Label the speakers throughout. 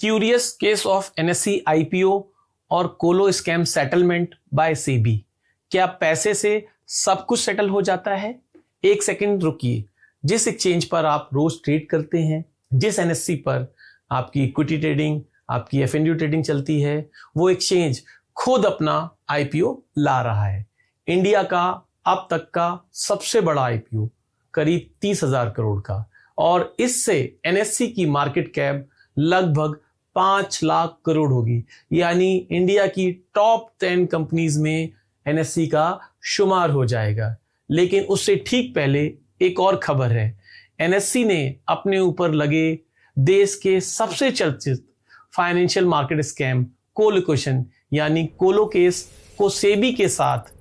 Speaker 1: Curious case of NSC IPO और कोलो scam settlement by SEBI. क्या पैसे से सब कुछ सेटल हो जाता है? एक सेकंड रुकिए। जिस एक्सचेंज पर आप रोज ट्रेड करते हैं, जिस एनएससी पर आपकी इक्विटी ट्रेडिंग, आपकी एफएनडीयू ट्रेडिंग चलती है, वो एक्सचेंज खुद अपना आईपीओ ला रहा है। इंडिया का अब तक का सबसे बड़ा आईपीओ करीब 30,000 करोड़ का, और इससे एनएससी की मार्केट कैप लगभग 5 लाख करोड़ होगी। यानी इंडिया की टॉप 10 कंपनीज में एनएससी का शुमार हो जाएगा। लेकिन उससे ठीक पहले एक और खबर है। एनएससी ने अपने ऊपर लगे देश के सबसे चर्चित फाइनेंशियल मार्केट स्कैम कोलोकेशन यानी कोलो केस को सेबी के साथ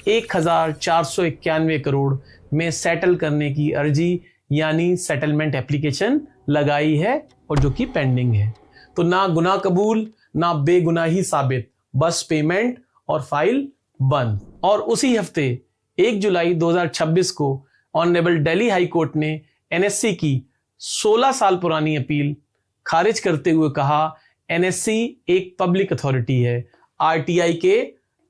Speaker 1: 1491 करोड़ में सेटल करने की अर्जी यानी सेटलमेंट एप्लीकेशन लगाई है, और जो कि पेंडिंग है। तो ना गुनाह कबूल ना बेगुनाही साबित, बस पेमेंट और फाइल बंद। और उसी हफ्ते 1 जुलाई 2026 को ऑनरेबल दिल्ली हाई कोर्ट ने एनएससी की 16 साल पुरानी अपील खारिज करते हुए कहा, एनएससी एक पब्लिक अथॉरिटी है, आरटीआई के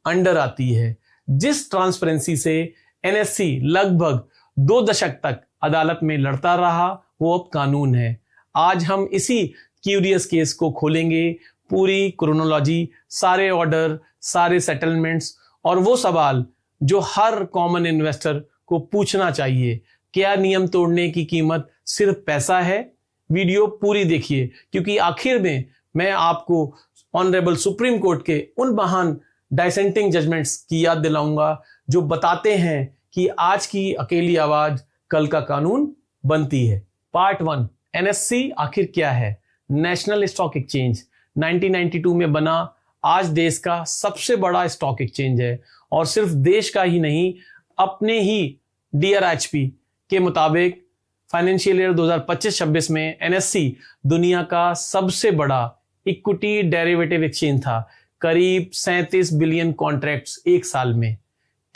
Speaker 1: अंडर आती है। जिस ट्रांसपेरेंसी से एनएससी लगभग 2 दशक तक अदालत में लड़ता रहा, वो अब कानून है। आज हम इसी क्यूरियस केस को खोलेंगे, पूरी क्रोनोलॉजी, सारे ऑर्डर, सारे सेटलमेंट्स और वो सवाल जो हर कॉमन इन्वेस्टर को पूछना चाहिए। क्या नियम तोड़ने की कीमत सिर्फ पैसा है? वीडियो पूरी देखिए, क्योंकि आखिर में मैं आपको ऑनरेबल सुप्रीम कोर्ट के उन महान डाइसेंटिंग जजमेंट्स की याद दिलाऊंगा जो बताते हैं कि आज की अकेली आवाज कल का कानून बनती है। पार्ट 1, एनएससी आखिर क्या है? नेशनल स्टॉक एक्सचेंज 1992 में बना, आज देश का सबसे बड़ा स्टॉक एक्सचेंज है। और सिर्फ देश का ही नहीं, अपने ही डीआरएचपी के मुताबिक फाइनेंशियल ईयर 2025-26 में एनएससी दुनिया का सबसे बड़ा इक्विटी डेरिवेटिव एक्सचेंज था। करीब 37 बिलियन कॉन्ट्रैक्ट्स एक साल में।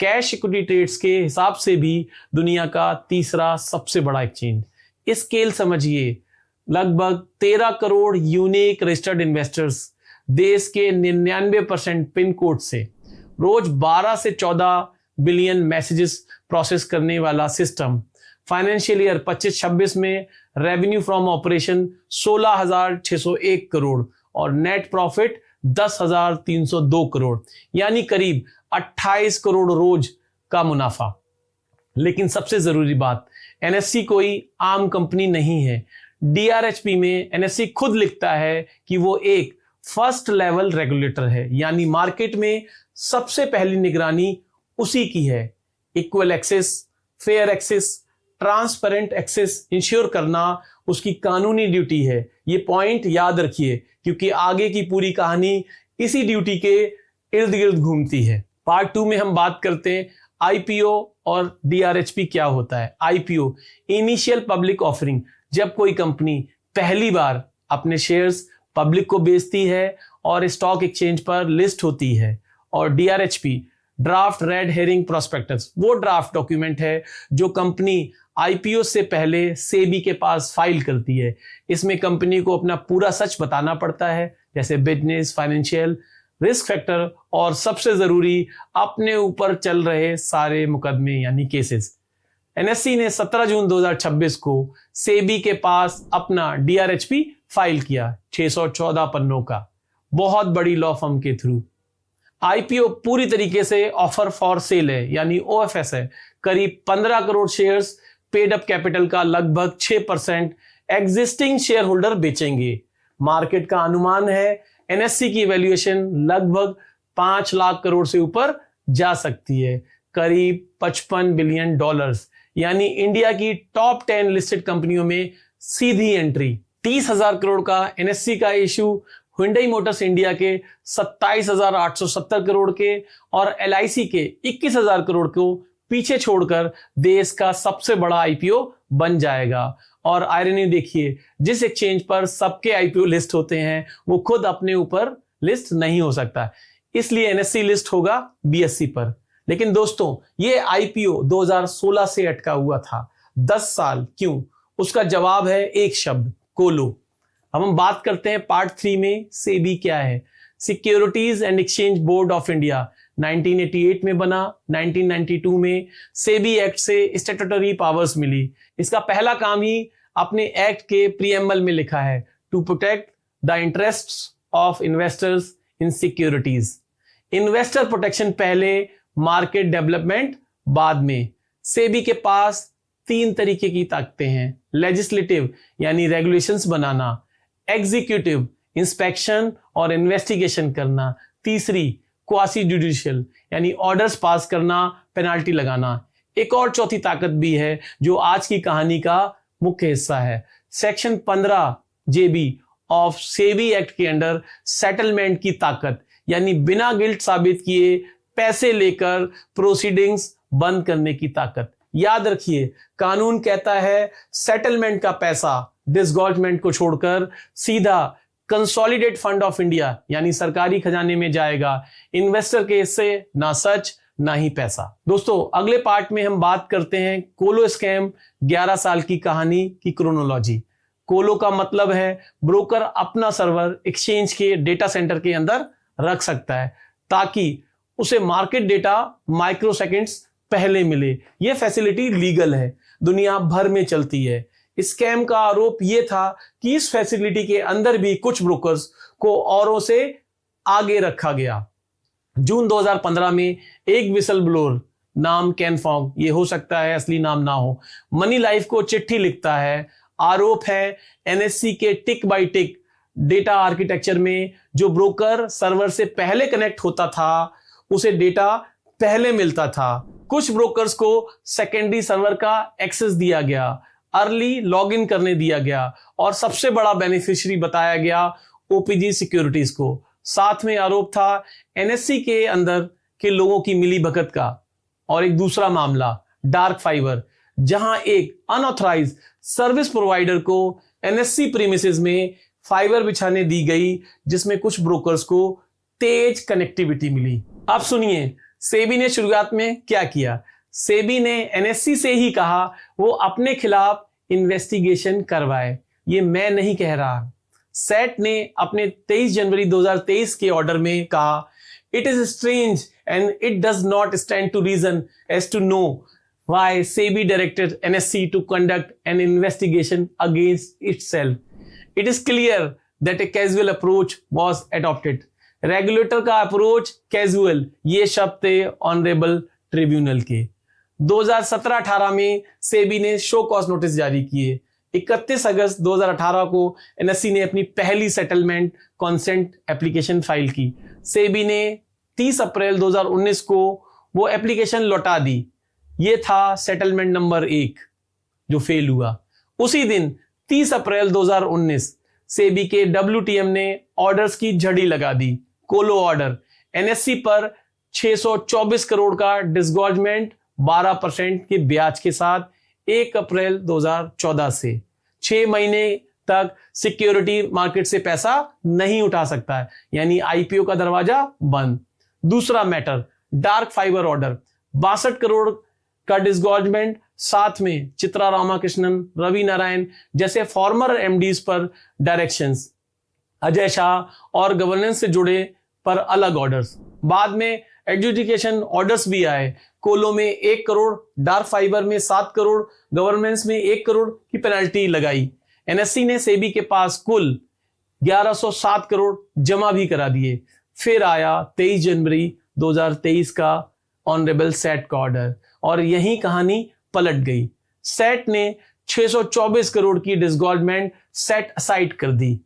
Speaker 1: कैश इक्विटी ट्रेड्स के हिसाब से भी दुनिया का तीसरा सबसे बड़ा एक्सचेंज। स्केल समझिए, लगभग 13 करोड़ यूनिक रजिस्टर्ड इन्वेस्टर्स, देश के 99% पिन कोड से, रोज 12 से 14 बिलियन मैसेजेस प्रोसेस करने वाला सिस्टम। फाइनेंशियल ईयर 25-26 में रेवेन्यू फ्रॉम ऑपरेशन 16,601 करोड़ और नेट प्रॉफिट 10,302 करोड़, यानी करीब 28 करोड़ रोज का मुनाफा। लेकिन सबसे जरूरी बात, एनएससी कोई आम कंपनी नहीं है। डीआरएचपी में एनएससी खुद लिखता है कि वो एक फर्स्ट लेवल रेगुलेटर है, यानी मार्केट में सबसे पहली निगरानी उसी की है। Equal access, fair access, transparent access ensure करना उसकी कानूनी ड्यूटी है। ये पॉइंट याद रखिए, क्योंकि आगे की पूरी कहानी इसी ड्यूटी के इर्द गिर्द घूमती है। पार्ट 2 में हम बात करते हैं आईपीओ और डीआरएचपी क्या होता है। आईपीओ, इनिशियल पब्लिक ऑफरिंग, जब कोई कंपनी पहली बार अपने शेयर्स पब्लिक को बेचती है और स्टॉक एक्सचेंज पर लिस्ट होती है। और DRHP, draft red herring prospectus, वो ड्राफ्ट डॉक्यूमेंट है जो कंपनी आईपीओ से पहले सेबी के पास फाइल करती है। इसमें कंपनी को अपना पूरा सच बताना पड़ता है, जैसे बिजनेस, फाइनेंशियल, रिस्क फैक्टर और सबसे जरूरी अपने ऊपर चल रहे सारे मुकदमे यानी केसेस। एनएससी ने 17 जून 2026 को सेबी के पास अपना डीआरएचपी फाइल किया, 614 पन्नों का, बहुत बड़ी लॉ फर्म के थ्रू। आईपीओ पूरी तरीके से ऑफर फॉर सेल है, यानी ओएफएस है। करीब 15 crore shares, paid up capital का लगभग 6% एग्जिस्टिंग शेयर होल्डर बेचेंगे। मार्केट का अनुमान है एनएससी की वैल्यूएशन लगभग 5 लाख करोड़ से ऊपर जा सकती है, करीब $55 बिलियन, यानी इंडिया की टॉप 10 लिस्टेड कंपनियों में सीधी एंट्री। 30,000 करोड़ का एनएससी का इश्यू हुंडई मोटर्स इंडिया के 27,870 करोड़ के और एलआईसी के 21,000 करोड़ को पीछे छोड़कर देश का सबसे बड़ा आईपीओ बन जाएगा। और आयरनी देखिए, जिस एक्सचेंज पर सबके आईपीओ लिस्ट होते हैं वो खुद अपने ऊपर लिस्ट नहीं हो सकता, इसलिए एनएससी लिस्ट होगा बीएसई पर। लेकिन दोस्तों, ये आईपीओ 2016 से अटका हुआ था। 10 साल क्यों? उसका जवाब है एक शब्द, कोलो। अब हम बात करते हैं पार्ट 3 में सेबी क्या है। Securities and exchange board of India 1988 में बना। 1992 में सेबी एक्ट से स्टैट्यूटरी पावर्स मिली। इसका पहला काम ही अपने एक्ट के प्रीएम्बल में लिखा है, to protect the interests of investors in securities. Investor protection पहले, मार्केट डेवलपमेंट बाद में। सेबी के पास 3 तरीके की ताकतें हैं, लेजिस्लेटिव यानी रेगुलेशंस बनाना, एग्जीक्यूटिव इंस्पेक्शन और इन्वेस्टिगेशन करना, तीसरी क्वासी जुडिशियल यानी ऑर्डर्स पास करना, पेनाल्टी लगाना। एक और चौथी ताकत भी है जो आज की कहानी का मुख्य हिस्सा है। Section 15 JB of SEBI act के अंडर सेटलमेंट की ताकत, यानी बिना गिल्ट साबित किए पैसे लेकर प्रोसीडिंग्स बंद करने की ताकत। याद रखिए, कानून कहता है सेटलमेंट का पैसा डिसगॉर्जमेंट को छोड़कर सीधा कंसोलिडेट फंड ऑफ इंडिया यानी सरकारी खजाने में जाएगा। इन्वेस्टर के हिस्से ना सच ना ही पैसा। दोस्तों, अगले पार्ट में हम बात करते हैं कोलो स्कैम 11 साल की कहानी की क्रोनोलॉजी। कोलो का मतलब है ब्रोकर अपना सर्वर एक्सचेंज के डेटा सेंटर के अंदर रख सकता है ताकि उसे मार्केट डेटा माइक्रो सेकेंड्स पहले मिले। यह फैसिलिटी लीगल है, दुनिया भर में चलती है। स्कैम का आरोप यह था कि इस फैसिलिटी के अंदर भी कुछ ब्रोकर्स को औरों से आगे रखा गया। जून 2015 में एक विसल ब्लोअर नाम केन फॉन्ग, ये हो सकता है असली नाम ना हो, मनी लाइफ को चिट्ठी लिखता है। आरोप है एनएससी के टिक बाय टिक डेटा आर्किटेक्चर में जो ब्रोकर सर्वर से पहले कनेक्ट होता था उसे डेटा पहले मिलता था। कुछ ब्रोकर्स को सेकेंडरी सर्वर का एक्सेस दिया गया, अर्ली लॉगिन करने दिया गया और सबसे बड़ा बेनिफिशियरी बताया गया ओपीजी सिक्योरिटीज को। साथ में आरोप था एनएससी के अंदर के लोगों की मिलीभगत का। और एक दूसरा मामला डार्क फाइबर, जहां एक अनऑथराइज्ड सर्विस प्रोवाइडर को एनएससी प्रीमिसेस में फाइबर बिछाने दी गई जिसमें कुछ ब्रोकर्स को तेज कनेक्टिविटी मिली। अब सुनिए सेबी ने शुरुआत में क्या किया। सेबी ने एनएससी से ही कहा वो अपने खिलाफ इन्वेस्टिगेशन करवाए। ये मैं नहीं कह रहा। सेट ने अपने 23 जनवरी 2023 के ऑर्डर में कहा, it is strange and it does not stand to reason as to know why SEBI directed NSE to conduct an investigation against itself. It is clear that a casual approach was adopted. Regulator का approach casual, ये शब्द थे honourable tribunal के। 2017-18 में सेबी ने show cause notice जारी किए। 31 अगस्त 2018 को एनएससी ने अपनी पहली सेटलमेंट कॉन्सेंट एप्लीकेशन फाइल की। सेबी ने 30 अप्रैल 2019 को वो एप्लीकेशन लौटा दी। ये था सेटलमेंट नंबर 1 जो फेल हुआ। उसी दिन 30 अप्रैल 2019 सेबी के WTM ने ऑर्डर्स की झड़ी लगा दी। कोलो ऑर्डर, एनएससी पर 624 करोड़ का डिसगॉर्जमेंट 12% के ब्याज के साथ 1 अप्रैल 2014 से 6 महीने तक सिक्योरिटी मार्केट से पैसा नहीं उठा सकता है, यानी आईपीओ का दरवाजा बंद। दूसरा matter dark fibre order, 62 crore का डिसगॉर्जमेंट, साथ में चित्रा रामाकृष्णन, रवि नारायण जैसे फॉर्मर एमडीज पर डायरेक्शंस, अजय शाह और गवर्नेंस से जुड़े पर अलग ऑर्डर्स। बाद में एडजुडिकेशन ऑर्डर्स भी आए। कोलो में 1 करोड़, डार्क फाइबर में 7 करोड़, गवर्नेंस में 1 करोड़ की पेनल्टी लगाई। एनएससी ने सेबी के पास कुल 1107 करोड़ जमा भी करा दिए। फिर आया 23 जनवरी 2023 का ऑनरेबल सेट का ऑर्डर और यही कहानी पलट गई। सेट ने 624 करोड़ की डिसगॉर्जमेंट सेट असाइड कर दी।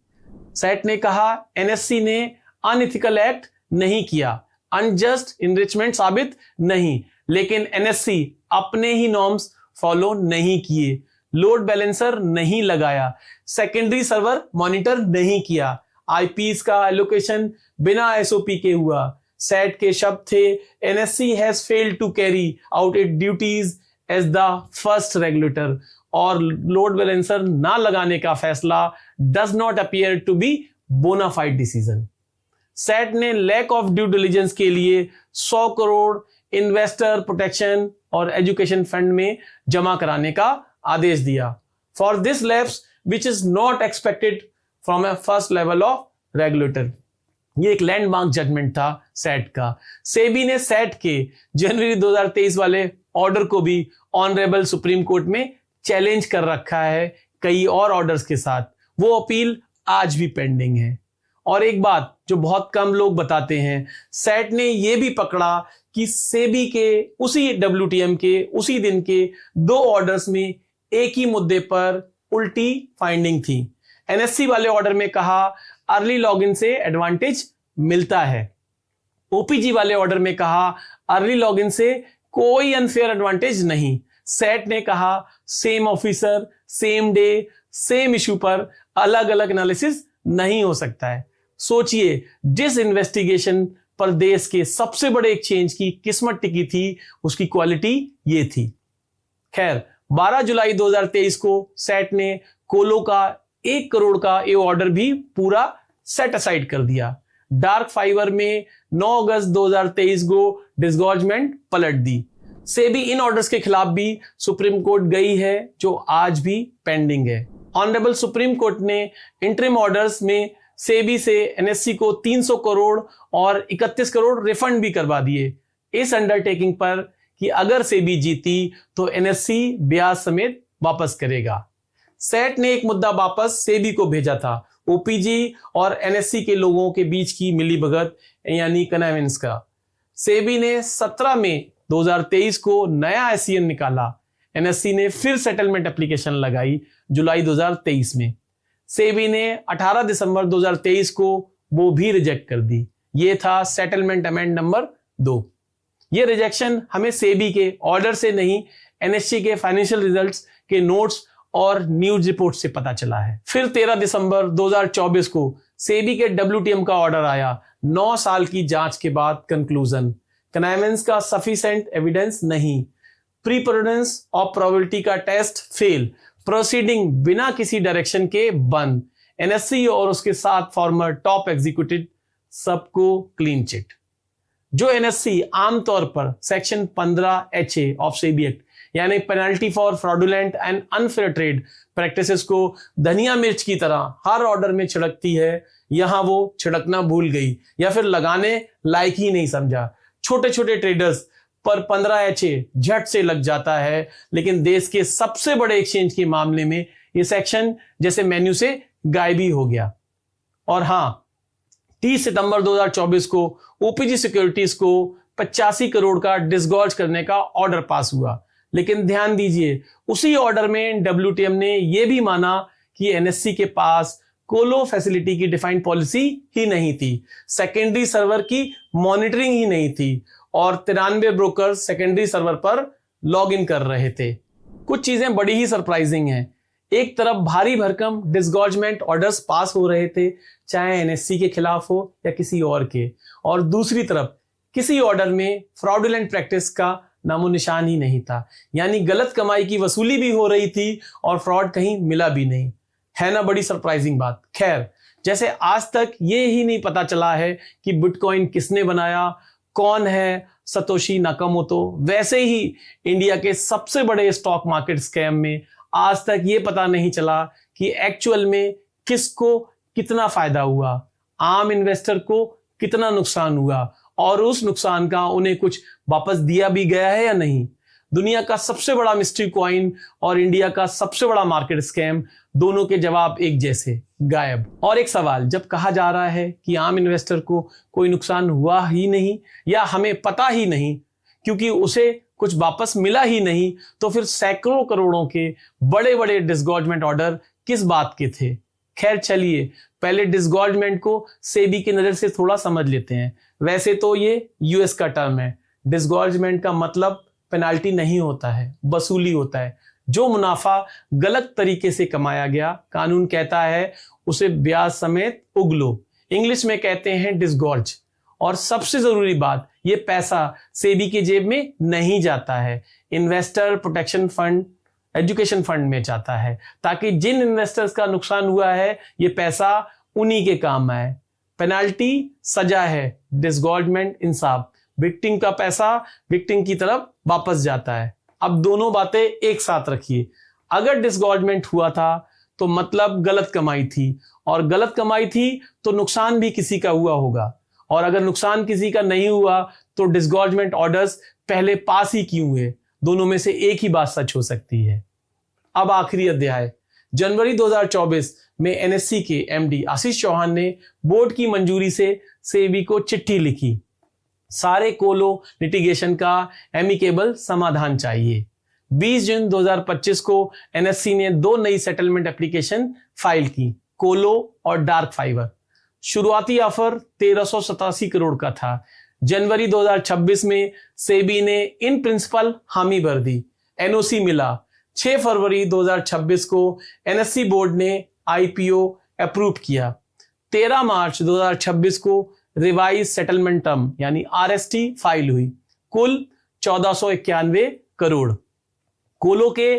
Speaker 1: सेट ने कहा एनएससी ने अनइथिकल एक्ट नहीं किया, अनजस्ट इनरिचमेंट साबित नहीं, लेकिन एनएससी अपने ही नॉर्म्स फॉलो नहीं किए, लोड बैलेंसर नहीं लगाया, सेकेंडरी सर्वर मॉनिटर नहीं किया, आईपीस का एलोकेशन बिना एसओपी के हुआ। सेट के शब्द थे, NSC has failed to carry out it duties as the first regulator, और लोड बैलेंसर ना लगाने का फैसला does not appear to be bona fide decision. SAT ने लैक ऑफ ड्यू डिलिजेंस के लिए 100 करोड़ इन्वेस्टर प्रोटेक्शन और एजुकेशन फंड में जमा कराने का आदेश दिया। For this lapse which is not expected from a first level of regulator. ये एक लैंडमार्क जजमेंट था सेट का। सेबी ने सेट के जनवरी 2023 वाले ऑर्डर को भी ऑनरेबल सुप्रीम कोर्ट में चैलेंज कर रखा है कई और ऑर्डर्स के साथ। वो अपील आज भी पेंडिंग है। और एक बात जो बहुत कम लोग बताते हैं, सेट ने यह भी पकड़ा कि सेबी के उसी WTM के उसी दिन के 2 ऑर्डर्स में एक ही मुद्दे पर उल्टी फाइंडिंग थी। NSE वाले ऑर्डर में कहा अर्ली लॉगिन से एडवांटेज मिलता है, OPG वाले ऑर्डर में कहा अर्ली लॉगिन से कोई अनफेयर एडवांटेज नहीं। सेट ने कहा same officer same day same issue पर अलग अलग एनालिसिस नहीं हो सकता है। सोचिए, जिस इन्वेस्टिगेशन पर देश के सबसे बड़े एक्सचेंज की किस्मत टिकी थी, उसकी क्वालिटी ये थी। खैर, 12 जुलाई 2023 को सेट ने कोलो का 1 करोड़ का ये ऑर्डर भी पूरा सेट असाइड कर दिया। डार्क फाइबर में 9 अगस्त 2023 को डिसगॉर्जमेंट पलट दी। सेबी इन ऑर्डर्स के खिलाफ भी सुप्रीम कोर्ट गई है, जो आज भी पेंडिंग है। ऑनरेबल सुप्रीम कोर्ट ने इंटरिम ऑर्डर्स में सेबी से NSE को 300 करोड़ और 31 करोड़ रिफंड भी करवा दिए, इस अंडरटेकिंग पर कि अगर सेबी जीती तो NSE ब्याज समेत वापस करेगा। सेट ने एक मुद्दा वापस सेबी को भेजा था, OPG और NSE के लोगों के बीच की मिलीभगत यानी कन्वेंस का। सेबी ने 17 मई 2023 को नया SCN निकाला। NSE ने फिर सेटलमेंट एप्लीकेशन लगाई जुलाई 2023 में। सेबी ने 18 दिसंबर 2023 को वो भी रिजेक्ट कर दी। ये था सेटलमेंट अमेंड नंबर 2। ये रिजेक्शन हमें सेबी के ऑर्डर से नहीं, NSE के फाइनेंशियल रिजल्ट्स के नोट्स और न्यूज रिपोर्ट से पता चला है। फिर 13 दिसंबर 2024 को सेबी के WTM का ऑर्डर आया। 9 साल की जांच के बाद कंक्लूजन, कन्वेंस का सफिशिएंट एविडेंस नहीं, प्रीपोनेंस ऑफ प्रोबेबिलिटी का टेस्ट फेल, प्रोसीडिंग बिना किसी डायरेक्शन के बंद। NSE और उसके साथ फॉर्मर टॉप एग्जीक्यूटिव सबको क्लीन चिट। जो NSE आमतौर पर section 15HA of SEBI act यानी penalty for fraudulent and unfair trade practices को धनिया मिर्च की तरह हर ऑर्डर में छिड़कती है, यहां वो छिड़कना भूल गई या फिर लगाने लायक ही नहीं समझा। छोटे छोटे ट्रेडर्स पर 15HA झट से लग जाता है, लेकिन देश के सबसे बड़े एक्सचेंज के मामले में ये सेक्शन जैसे मेन्यू से गायब ही हो गया। और हां, 30 सितंबर 2024 को OPG सिक्योरिटीज को 85 करोड़ का डिसगॉर्ज करने का ऑर्डर पास हुआ। लेकिन ध्यान दीजिए, उसी ऑर्डर में WTM ने यह भी माना कि NSE के पास कोलो फैसिलिटी की डिफाइंड पॉलिसी ही नहीं थी, सेकेंडरी सर्वर की मॉनिटरिंग ही नहीं थी और 93 ब्रोकर सेकेंडरी सर्वर पर लॉग इन कर रहे थे। कुछ चीजें बड़ी ही सरप्राइजिंग हैं। एक तरफ भारी भरकम डिसगॉर्जमेंट ऑर्डर्स पास हो रहे थे, चाहे NSE के खिलाफ हो या किसी और के, और दूसरी तरफ किसी ऑर्डर में फ्रॉडुलेंट प्रैक्टिस का नामो निशान ही नहीं था, यानी गलत कमाई की वसूली भी हो रही थी और फ्रॉड कहीं मिला भी नहीं। है ना बड़ी सरप्राइजिंग बात। खैर, जैसे आज तक ये ही नहीं पता चला है कि बिटकॉइन किसने बनाया, कौन है सतोशी नाकामोतो, वैसे ही इंडिया के सबसे बड़े स्टॉक मार्केट स्कैम में आज तक ये पता नहीं चला कि एक्चुअल में किसको कितना फायदा हुआ, आम इन्वेस्टर को कितना नुकसान हुआ और उस नुकसान का उन्हें कुछ वापस दिया भी गया है या नहीं। दुनिया का सबसे बड़ा मिस्ट्री कॉइन और इंडिया का सबसे बड़ा मार्केट स्कैम, दोनों के जवाब एक जैसे, गायब। और एक सवाल, जब कहा जा रहा है कि आम इन्वेस्टर को कोई नुकसान हुआ ही नहीं या हमें पता ही नहीं क्योंकि उसे कुछ वापस मिला ही नहीं, तो फिर सैकड़ों करोड़ों के बड़े बड़े डिसगॉर्जमेंट ऑर्डर किस बात के थे। खैर चलिए, पहले डिसगॉर्जमेंट को सेबी की नजर से थोड़ा समझ लेते हैं। वैसे तो ये US का टर्म है। डिसगॉर्जमेंट का मतलब पेनाल्टी नहीं होता है, वसूली होता है। जो मुनाफा गलत तरीके से कमाया गया, कानून कहता है उसे ब्याज समेत उगलो, इंग्लिश में कहते हैं डिसगॉर्ज। और सबसे जरूरी बात, ये पैसा सेबी की जेब में नहीं जाता है, investor protection fund, education fund में जाता है, ताकि जिन इन्वेस्टर्स का नुकसान हुआ है ये पैसा उन्हीं के काम आए। पेनाल्टी सजा है, डिसगॉर्जमेंट इंसाफ। विक्टिम का पैसा विक्टिम की तरफ वापस जाता है। अब दोनों बातें एक साथ रखिए। अगर डिसगॉर्जमेंट हुआ था तो मतलब गलत कमाई थी, और गलत कमाई थी तो नुकसान भी किसी का हुआ होगा, और अगर नुकसान किसी का नहीं हुआ तो डिसगॉर्जमेंट ऑर्डर्स पहले पास ही क्यों हुए? दोनों में से एक ही बात सच हो सकती है। अब आखिरी अध्याय। जनवरी 2024 में एनएससी के एमडी आशीष चौहान ने बोर्ड की मंजूरी से सेबी को चिट्ठी लिखी। सारे कोलो लिटिगेशन का एमिकेबल समाधान चाहिए। 20 जून 2025 को एनएससी ने 2 नई सेटलमेंट एप्लीकेशन फाइल की, कोलो और डार्क फाइबर। शुरुआती ऑफर 1387 करोड़ का था। जनवरी 2026 में सेबी ने इन प्रिंसिपल हामी भर दी, एनओसी मिला। 6 फरवरी 2026 को एनएससी बोर्ड ने आईपीओ अप्रूव किया। 13 मार्च 2026 को रिवाइज सेटलमेंट टर्म यानी आरएसटी फाइल हुई। कुल 1491 करोड़, कोलो के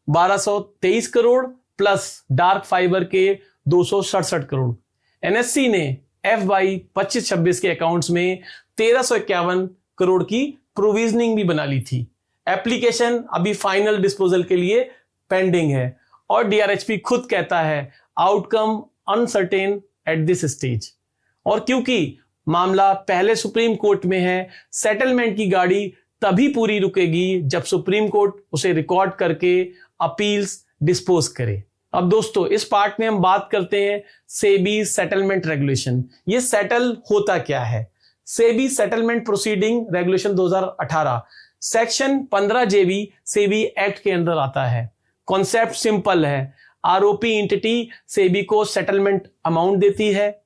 Speaker 1: 1223 करोड़ प्लस डार्क फाइबर के 267 करोड़। एनएससी ने एफवाई 25-26 के अकाउंट्स में 1351 करोड़ की प्रोविजनिंग भी बना ली थी। एप्लीकेशन अभी फाइनल डिस्पोजल के लिए पेंडिंग है, और डीआरएचपी खुद कहता है outcome uncertain at this stage. और क्योंकि मामला पहले सुप्रीम कोर्ट में है, सेटलमेंट की गाड़ी तभी पूरी रुकेगी जब सुप्रीम कोर्ट उसे रिकॉर्ड करके अपील्स डिस्पोज करे। अब दोस्तों, इस पार्ट में हम बात करते हैं सेबी सेटलमेंट रेगुलेशन। ये सेटल होता क्या है? SEBI settlement proceeding regulation 2018 section 15 जेबी सेबी एक्ट के अंदर आता है। कॉन्सेप्ट सिंपल है, आरोपी एंटिटी सेबी को सेटलमेंट अमाउंट देती है,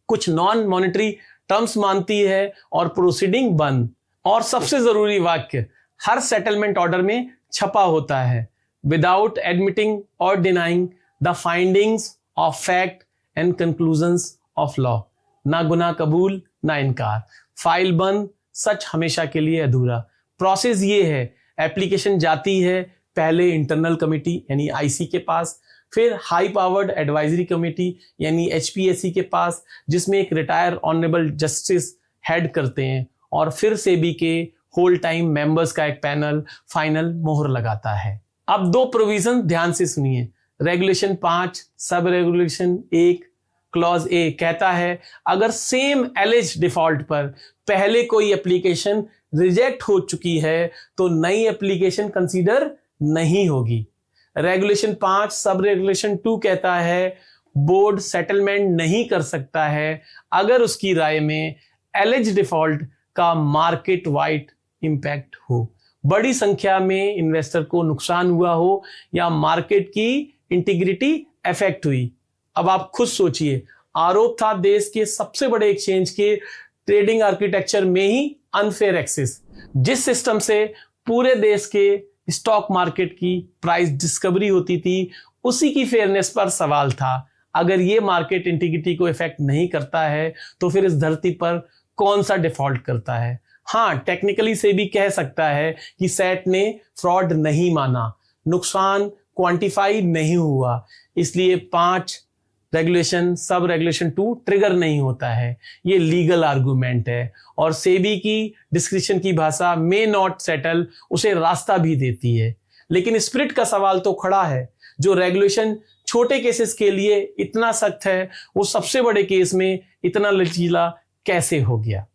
Speaker 1: कुछ नॉन मॉनेटरी टर्म्स मानती है और प्रोसीडिंग बंद। और सबसे जरूरी वाक्य हर सेटलमेंट ऑर्डर में छपा होता है, विदाउट एडमिटिंग और denying the findings of fact and conclusions of law. ना गुनाह कबूल ना इनकार, फाइल बंद, सच हमेशा के लिए अधूरा। प्रोसेस ये है, एप्लीकेशन जाती है पहले इंटरनल कमेटी यानी आईसी के पास, फिर हाई पावर्ड एडवाइजरी कमेटी यानी एचपीएसी के पास, जिसमें एक रिटायर ऑनरेबल जस्टिस हेड करते हैं, और फिर सेबी के होल टाइम मेंबर्स का एक पैनल फाइनल मोहर लगाता है। अब 2 प्रोविजन ध्यान से सुनिए। Regulation 5 sub regulation 1 clause A कहता है अगर सेम एलिज डिफॉल्ट पर पहले कोई एप्लीकेशन रिजेक्ट हो चुकी है तो नई एप्लीकेशन कंसीडर नहीं होगी। रेगुलेशन 5 सब रेगुलेशन 2 कहता है बोर्ड सेटलमेंट नहीं कर सकता है अगर उसकी राय में एलिज डिफॉल्ट का मार्केट वाइड इंपैक्ट हो, बड़ी संख्या में इन्वेस्टर को नुकसान हुआ हो या मार्केट की इंटीग्रिटी अफेक्ट हुई। अब आप खुद सोचिए, आरोप था देश के सबसे बड़े एक्सचेंज के ट्रेडिंग आर्किटेक्चर में ही अनफेयर एक्सेस, जिस सिस्टम से पूरे देश के स्टॉक मार्केट की प्राइस डिस्कवरी होती थी, उसी की फेयरनेस पर सवाल था। अगर ये मार्केट इंटीग्रिटी को इफेक्ट नहीं करता है तो फिर इस धरती पर कौन सा डिफॉल्ट करता है? हाँ, टेक्निकली से भी कह सकता है कि सेट ने फ्रॉड नहीं माना, नुकसान क्वांटिफाई नहीं हुआ, इसलिए 5 रेगुलेशन सब रेगुलेशन 2 ट्रिगर नहीं होता है। ये लीगल आर्गुमेंट है और सेबी की डिस्क्रिप्शन की भाषा मे नॉट सेटल उसे रास्ता भी देती है। लेकिन स्पिरिट का सवाल तो खड़ा है, जो रेगुलेशन छोटे केसेस के लिए इतना सख्त है वो सबसे बड़े केस में इतना लचीला कैसे हो गया?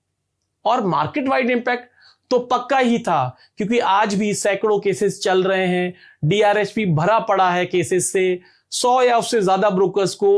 Speaker 1: और मार्केट वाइड इंपैक्ट तो पक्का ही था, क्योंकि आज भी सैकड़ों केसेस चल रहे हैं, डीआरएचपी भरा पड़ा है केसेस से, 100 या उससे ज्यादा ब्रोकर्स को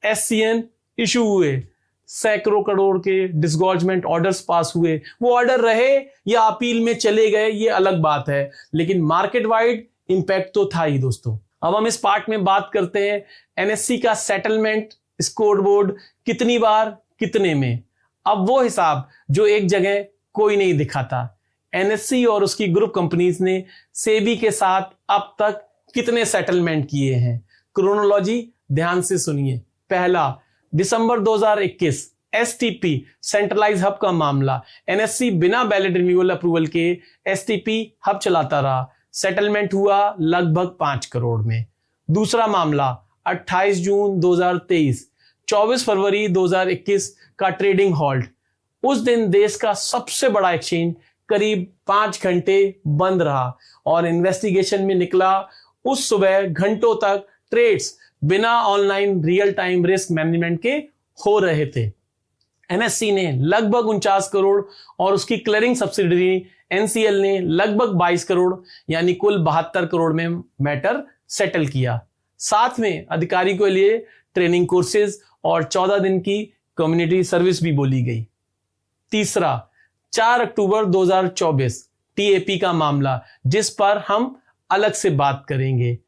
Speaker 1: एससीएन इशू हुए, सैकड़ों करोड़ के डिसगॉर्जमेंट ऑर्डर्स पास हुए। वो ऑर्डर रहे या अपील में चले गए ये अलग बात है, लेकिन मार्केट वाइड इंपैक्ट तो था ही दोस्तों। अब हम इस पार्ट में बात करते हैं एनएससी का सेटलमेंट स्कोरबोर्ड कितनी बार कितने में। अब वो हिसाब जो एक जगह कोई नहीं दिखाता, एनएससी और उसकी ग्रुप कंपनीज ने सेबी के साथ अब तक कितने सेटलमेंट किए हैं। क्रोनोलॉजी ध्यान से सुनिए। पहला, दिसंबर 2021 एसटीपी सेंट्रलाइज हब का मामला, एनएससी बिना वैलिड रिन्यूअल अप्रूवल के एसटीपी हब चलाता रहा, सेटलमेंट हुआ लगभग 5 करोड़ में। दूसरा मामला 28 जून 2023, 24 फरवरी 2021 का ट्रेडिंग हॉल्ट, उस दिन देश का सबसे बड़ा एक्सचेंज करीब 5 घंटे बंद रहा और इन्वेस्टिगेशन में निकला उस सुबह घंटों तक ट्रेड्स बिना online real time risk management के हो रहे थे। एनएससी ने लगभग 49 करोड़ और उसकी क्लियरिंग सब्सिडरी एनसीएल ने लगभग 22 करोड़ यानी कुल 72 करोड़ में मैटर सेटल किया। साथ में अधिकारी के लिए ट्रेनिंग कोर्सेज और 14 दिन की कम्युनिटी सर्विस भी बोली गई। तीसरा, 4 अक्टूबर 2024 टीएपी का मामला, जिस पर हम अलग से बात करेंगे।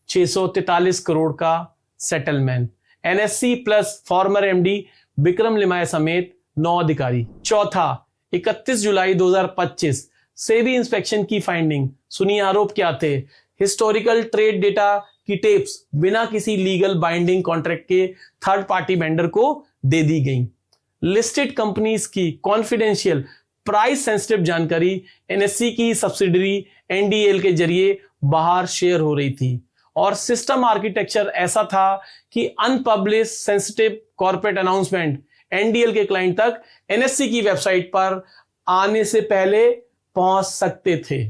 Speaker 1: 643 करोड़ का settlement, NSC plus farmer MD Vikram Limaye समेत 9 अधिकारी। चौथा, 31 जुलाई 2025 सेबी इंस्पेक्शन की फाइंडिंग। सुनिए आरोप क्या थे। हिस्टोरिकल ट्रेड डेटा की टेप्स बिना किसी लीगल बाइंडिंग कॉन्ट्रैक्ट के थर्ड पार्टी वेंडर को दे दी गई। लिस्टेड कंपनीज की कॉन्फिडेंशियल प्राइस सेंसिटिव जानकारी एनएससी की सब्सिडरी एनडीएल के जरिए बाहर शेयर हो रही थी और सिस्टम आर्किटेक्चर ऐसा था कि unpublish sensitive corporate announcement NDL के क्लाइंट तक एनएससी की वेबसाइट पर आने से पहले पहुंच सकते थे।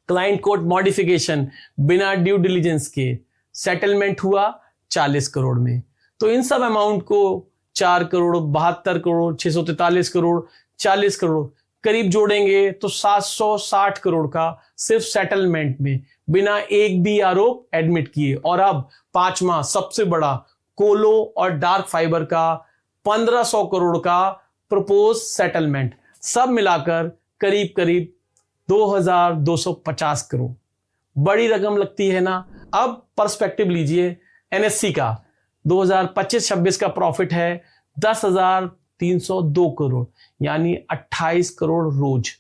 Speaker 1: क्लाइंट कोड मॉडिफिकेशन बिना ड्यू डिलीजेंस के सेटलमेंट हुआ 40 करोड़ में। तो इन सब अमाउंट को 4 करोड़, 72 करोड़, 643 करोड़, 40 करोड़ करीब जोड़ेंगे तो 760 करोड़ का सिर्फ सेटलमेंट में बिना एक भी आरोप एडमिट किए। और अब पांचवा सबसे बड़ा, कोलो और डार्क फाइबर का 1500 करोड़ का प्रपोज सेटलमेंट, सब मिलाकर करीब करीब 2250 करोड़। बड़ी रकम लगती है ना। अब पर्सपेक्टिव लीजिए, एनएससी का 2025-26 का प्रॉफिट है 10,302 करोड़ यानी 28 करोड़ रोज।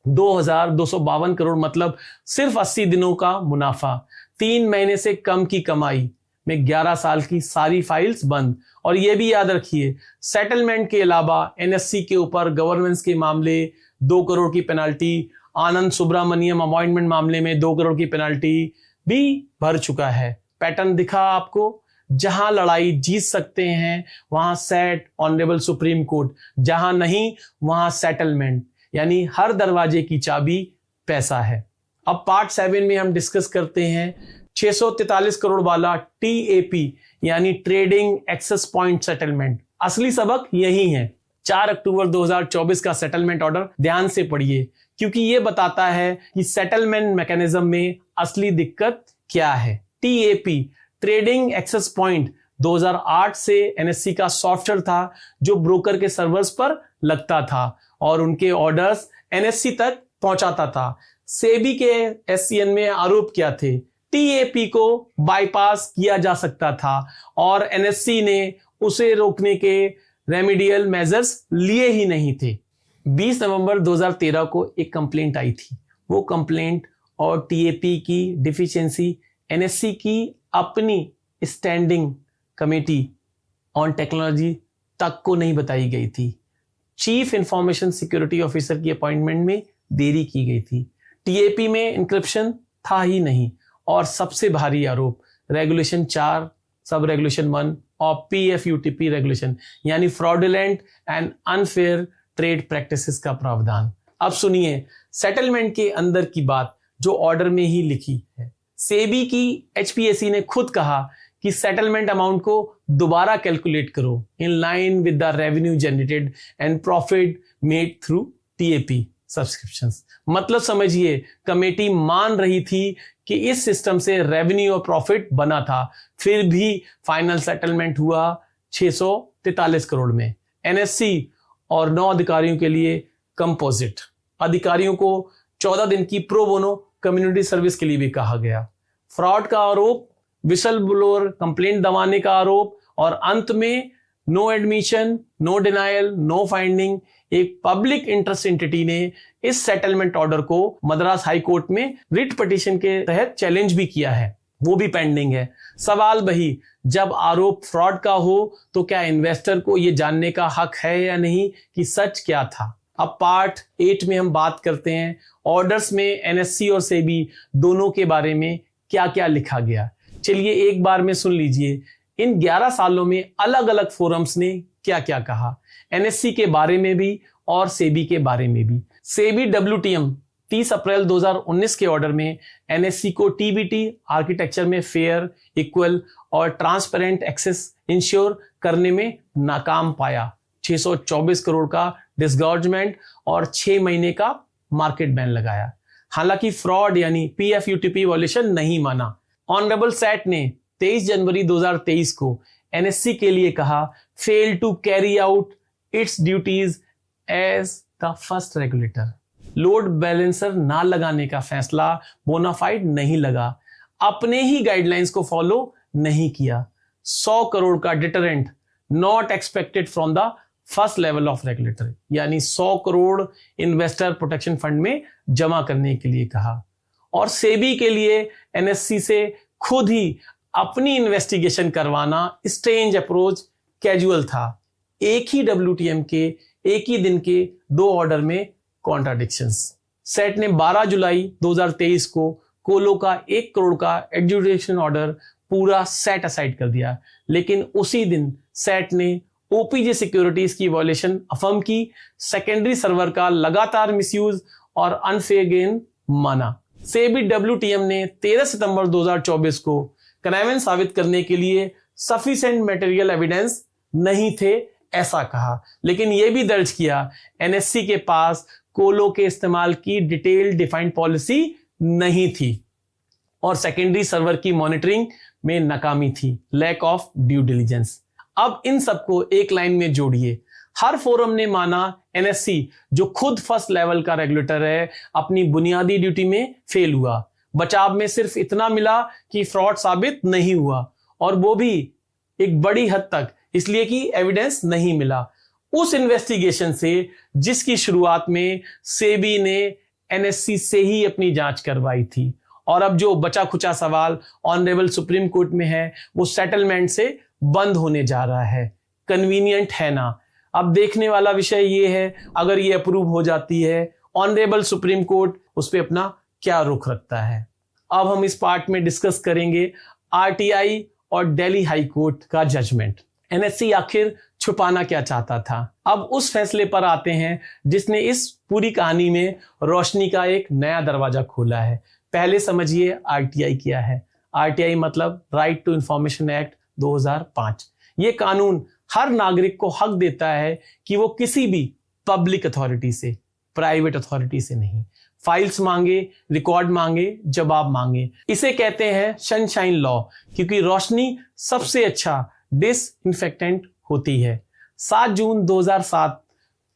Speaker 1: 2,252 करोड़ मतलब सिर्फ 80 दिनों का मुनाफा। 3 महीने से कम की कमाई में 11 साल की सारी फाइल्स बंद। और यह भी याद रखिए, सेटलमेंट के अलावा एनएससी के ऊपर गवर्नेंस के मामले 2 करोड़ की पेनाल्टी, आनंद सुब्रमण्यम अपॉइंटमेंट मामले में 2 करोड़ की पेनाल्टी भी भर चुका है। पैटर्न दिखा आपको। जहां लड़ाई जीत सकते हैं वहां सेट ऑनरेबल सुप्रीम कोर्ट, जहां नहीं वहां सेटलमेंट, यानी हर दरवाजे की चाबी पैसा है। अब पार्ट 7 में हम डिस्कस करते हैं 643 करोड़ वाला टीएपी यानी ट्रेडिंग एक्सेस पॉइंट सेटलमेंट। असली सबक यही है। 4 अक्टूबर 2024 का सेटलमेंट ऑर्डर ध्यान से पढ़िए, क्योंकि यह बताता है कि सेटलमेंट मैकेनिज्म में असली दिक्कत क्या है। टीएपी ट्रेडिंग एक्सेस पॉइंट 2008 से एनएससी का सॉफ्टवेयर था जो ब्रोकर के सर्वर्स पर लगता था और उनके ऑर्डर्स एनएससी तक पहुंचाता था। सेबी के एससीएन में आरोप क्या थे? टीएपी को बाईपास किया जा सकता था और एनएससी ने उसे रोकने के रेमेडियल मेजर्स लिए ही नहीं थे। 20 नवंबर 2013 को एक कंप्लेंट आई थी। वो कंप्लेंट और टीएपी की डिफिशियंसी एनएससी की अपनी स्टैंडिंग कमेटी ऑन टेक्नोलॉजी तक को नहीं बताई गई थी। चीफ इंफॉर्मेशन सिक्योरिटी ऑफिसर की अपॉइंटमेंट में देरी की गई थी। टीएपी में इंक्रिप्शन था ही नहीं। और सबसे भारी आरोप रेगुलेशन 4 सब रेगुलेशन 1 और पीएफयूटीपी रेगुलेशन यानी fraudulent and unfair trade practices का प्रावधान। अब सुनिए सेटलमेंट के अंदर की बात जो ऑर्डर में ही लिखी है। सेबी की एचपीएसी ने खुद कहा कि सेटलमेंट अमाउंट को दोबारा कैलकुलेट करो in line with the revenue generated and profit made through TAP subscriptions. मतलब समझिए, कमेटी मान रही थी कि इस सिस्टम से रेवेन्यू और प्रॉफिट बना था, फिर भी फाइनल सेटलमेंट हुआ 643 करोड़ में। एनएससी और 9 अधिकारियों के लिए कंपोजिट। अधिकारियों को 14 दिन की प्रो बोनो कम्युनिटी सर्विस के लिए भी कहा गया। फ्रॉड का आरोप, विसल ब्लोअर कंप्लेंट दबाने का आरोप और अंत में no admission, no denial, no finding. एक पब्लिक इंटरेस्ट एंटिटी ने इस सेटलमेंट ऑर्डर को मद्रास हाई कोर्ट में रिट पिटीशन के तहत चैलेंज भी किया है, वो भी पेंडिंग है। सवाल वही, जब आरोप फ्रॉड का हो तो क्या इन्वेस्टर को यह जानने का हक है या नहीं कि सच क्या था। अब पार्ट 8 में हम बात करते हैं ऑर्डर्स में एनएससी और सेबी दोनों के बारे में क्या क्या लिखा गया। चलिए एक बार में सुन लीजिए इन 11 सालों में अलग अलग फोरम्स ने क्या क्या कहा, एनएससी के बारे में भी और सेबी के बारे में भी। सेबी डब्ल्यूटीएम 30 अप्रैल 2019 के ऑर्डर में एनएससी को टीबीटी आर्किटेक्चर में फेयर, इक्वल और ट्रांसपेरेंट एक्सेस इंश्योर करने में नाकाम पाया। 624 करोड़ का डिसगॉर्जमेंट और 6 महीने का मार्केट बैन लगाया। हालांकि फ्रॉड यानी पीएफयूटीपी वॉल्यूशन नहीं माना। ऑनरेबल सैट ने 23 जनवरी 2023 को एनएससी के लिए कहा, fail to carry out its duties as the first regulator. Load balancer ना लगाने का फैसला बोनाफाइड नहीं लगा, अपने ही गाइडलाइंस को फॉलो नहीं किया। 100 करोड़ का deterrent not expected from the first level of regulator, यानी 100 करोड़ इन्वेस्टर प्रोटेक्शन फंड में जमा करने के लिए कहा। और सेबी के लिए एनएससी से खुद ही अपनी इन्वेस्टिगेशन करवाना स्ट्रेंज अप्रोच, कैजुअल था। एक ही डब्ल्यूटीएम के एक ही दिन के 2 ऑर्डर में कॉन्ट्राडिक्शंस। सेट ने 12 जुलाई 2023 को कोलो का 1 करोड़ का एडजुडिकेशन ऑर्डर पूरा सेट असाइड कर दिया, लेकिन उसी दिन सेट ने ओपीजे सिक्योरिटीज की वॉयलेशन अफर्म की, सेकेंडरी सर्वर का लगातार मिसयूज और अनफेयर गेन माना। सेबी डब्ल्यूटीएम ने 13 सितंबर 2024 को कनेवेंस साबित करने के लिए सफिशिएंट मटेरियल एविडेंस नहीं थे ऐसा कहा, लेकिन यह भी दर्ज किया एनएससी के पास कोलो के इस्तेमाल की डिटेल्ड डिफाइंड पॉलिसी नहीं थी और सेकेंडरी सर्वर की मॉनिटरिंग में नाकामी थी, लैक ऑफ ड्यू डिलिजेंस। अब इन सबको एक लाइन में जोड़िए। हर फोरम ने माना एनएससी, जो खुद फर्स्ट लेवल का रेगुलेटर है, अपनी बुनियादी ड्यूटी में फेल हुआ। बचाव में सिर्फ इतना मिला कि फ्रॉड साबित नहीं हुआ, और वो भी एक बड़ी हद तक इसलिए कि एविडेंस नहीं मिला उस इन्वेस्टिगेशन से जिसकी शुरुआत में सेबी ने एनएससी से ही अपनी जांच करवाई थी। और अब जो बचा खुचा सवाल ऑनरेबल सुप्रीम कोर्ट में है, वो सेटलमेंट से बंद होने जा रहा है। कन्वीनियंट है ना? अब देखने वाला विषय ये है, अगर ये अप्रूव हो जाती है, ऑनरेबल सुप्रीम कोर्ट उस पर अपना क्या रुख रखता है। अब हम इस पार्ट में डिस्कस करेंगे आरटीआई और दिल्ली हाई कोर्ट का जजमेंट। एनएससी आखिर छुपाना क्या चाहता था? अब उस फैसले पर आते हैं जिसने इस पूरी कहानी में रोशनी का एक नया दरवाजा खोला है। पहले समझिए आरटीआई क्या है। आरटीआई मतलब राइट टू इंफॉर्मेशन एक्ट 2005। ये कानून हर नागरिक को हक देता है कि वो किसी भी पब्लिक अथॉरिटी से, प्राइवेट अथॉरिटी से नहीं, फाइल्स मांगे, रिकॉर्ड मांगे, जवाब मांगे। इसे कहते हैं सनशाइन लॉ, क्योंकि रोशनी सबसे अच्छा डिसइंफेक्टेंट होती है। 7 जून 2007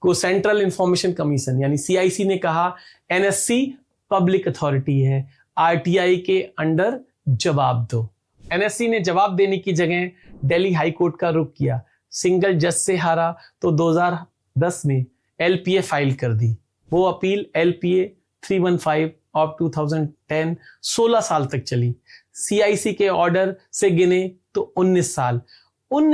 Speaker 1: को सेंट्रल इंफॉर्मेशन कमीशन यानी सीआईसी ने कहा एनएससी पब्लिक अथॉरिटी है, आरटीआई के अंडर जवाब दो। एनएससी ने जवाब देने की जगह दिल्ली हाई कोर्ट का रुख किया। सिंगल जज से हारा तो 2010 में एलपीए फाइल कर दी। वो अपील एलपीए 315 ऑफ 2010 16 साल तक चली। सीआईसी के ऑर्डर से गिने तो 19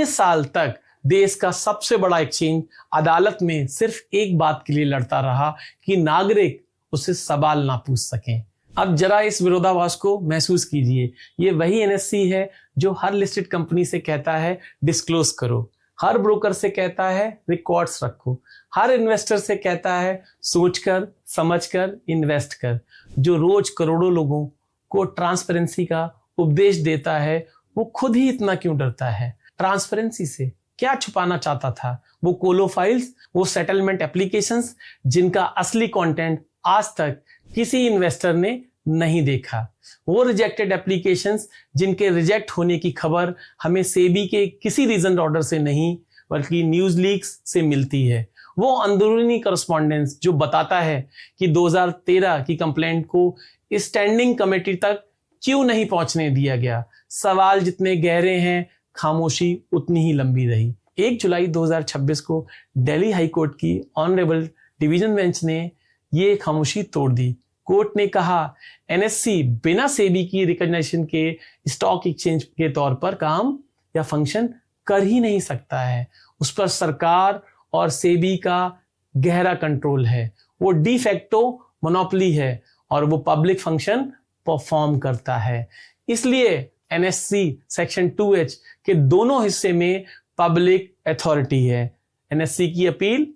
Speaker 1: साल तक देश का सबसे बड़ा एक्सचेंज अदालत में सिर्फ एक बात के लिए लड़ता रहा कि नागरिक उससे सवाल ना पूछ सकें। अब जरा इस विरोधाभास को महसूस कीजिए। ये वही एनएससी है जो हर लिस्टेड कंपनी से कहता है डिस्क्लोज करो, हर ब्रोकर से कहता है रिकॉर्ड्स रखो, हर इन्वेस्टर से कहता है सोचकर समझकर इन्वेस्ट कर, जो रोज करोड़ों लोगों को ट्रांसपेरेंसी का उपदेश देता है, वो खुद ही इतना क्यों डरता है? ट्रांसपेरेंसी से क्या छुपाना चाहता था? वो कोलो फाइल्स, वो सेटलमेंट एप्लीकेशंस जिनका असली कंटेंट आज तक किसी इन्वेस्टर ने नहीं देखा, वो रिजेक्टेड एप्लीकेशंस जिनके रिजेक्ट होने की खबर हमें सेबी के किसी रीजन ऑर्डर से नहीं बल्कि न्यूज लीक्स से मिलती है, वो अंदरूनी करस्पॉन्डेंस जो बताता है कि 2013 की कंप्लेंट को स्टैंडिंग कमेटी तक क्यों नहीं पहुंचने दिया गया। सवाल जितने गहरे हैं, खामोशी उतनी ही लंबी रही। 1 जुलाई 2026 को दिल्ली हाई कोर्ट की ऑनरेबल डिवीजन बेंच ने ये खामोशी तोड़ दी। कोर्ट ने कहा एनएससी बिना सेबी की रिकॉग्निशन के स्टॉक एक्सचेंज के तौर पर काम या फंक्शन कर ही नहीं सकता है। उस पर सरकार और सेबी का गहरा कंट्रोल है। वो डी फैक्टो मोनोपोली है और वो पब्लिक फंक्शन परफॉर्म करता है। इसलिए एनएससी सेक्शन 2H के दोनों हिस्से में पब्लिक अथॉरिटी है। एनएससी की अपील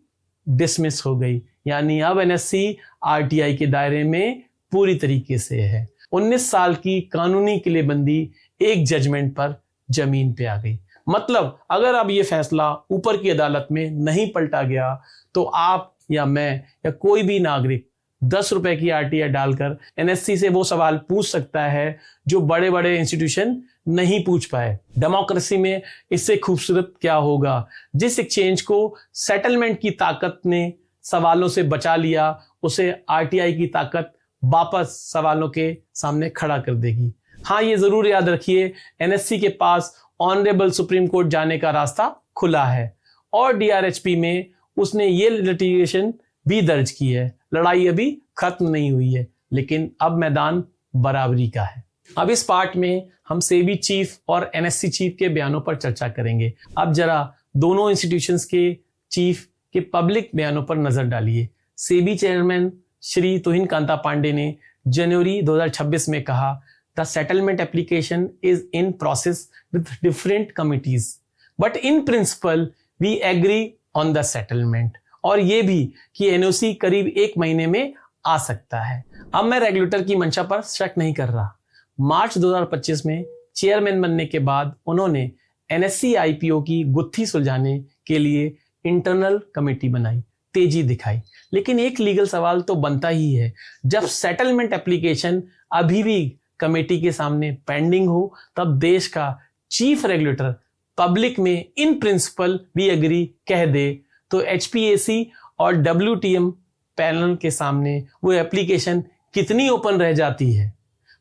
Speaker 1: डिसमिस हो गई। यानी अब एनएससी आरटीआई के दायरे में पूरी तरीके से है। 19 साल की कानूनी किलेबंदी एक जजमेंट पर जमीन पे आ गई। मतलब अगर अब ये फैसला ऊपर की अदालत में नहीं पलटा गया तो आप या मैं या कोई भी नागरिक 10 रुपए की आरटीआई डालकर एनएससी से वो सवाल पूछ सकता है जो बड़े बड़े इंस्टीट्यूशन नहीं पूछ पाए। डेमोक्रेसी में इससे खूबसूरत क्या होगा। जिस एक्सचेंज को सेटलमेंट की ताकत ने सवालों से बचा लिया, उसे आरटीआई की ताकत वापस सवालों के सामने खड़ा कर देगी। हाँ, ये जरूर याद रखिए, एनएससी के पास ऑनरेबल सुप्रीम कोर्ट जाने का रास्ता खुला है और डीआरएचपी में उसने ये लिटिगेशन भी दर्ज की है। लड़ाई अभी खत्म नहीं हुई है, लेकिन अब मैदान बराबरी का है। अब इस पार्ट में हम सेबी चीफ और एनएससी चीफ के बयानों पर चर्चा करेंगे। अब जरा दोनों इंस्टीट्यूशंस के चीफ के पब्लिक बयानों पर नजर डालिए। सेबी चेयरमैन श्री तुहिन कांता पांडे ने जनवरी 2026 में कहा, the settlement application is in process with different committees but in principle we agree on the settlement. और ये भी कि एनओसी करीब 1 महीने में आ सकता है। अब मैं रेगुलेटर की मंशा पर शक नहीं कर रहा। मार्च 2025 में चेयरमैन बनने के बाद उन्होंने एनएससी आईपीओ की गुत्थी सुलझाने के लिए इंटरनल कमेटी बनाई, तेजी दिखाई। लेकिन एक लीगल सवाल तो बनता ही है, जब सेटलमेंट एप्लीकेशन अभी भी कमेटी के सामने पेंडिंग हो, तब देश का चीफ रेगुलेटर पब्लिक में इन प्रिंसिपल भी एग्री कह दे, तो एचपीएसी और डब्ल्यूटीएम पैनल के सामने वो एप्लीकेशन कितनी ओपन रह जाती है।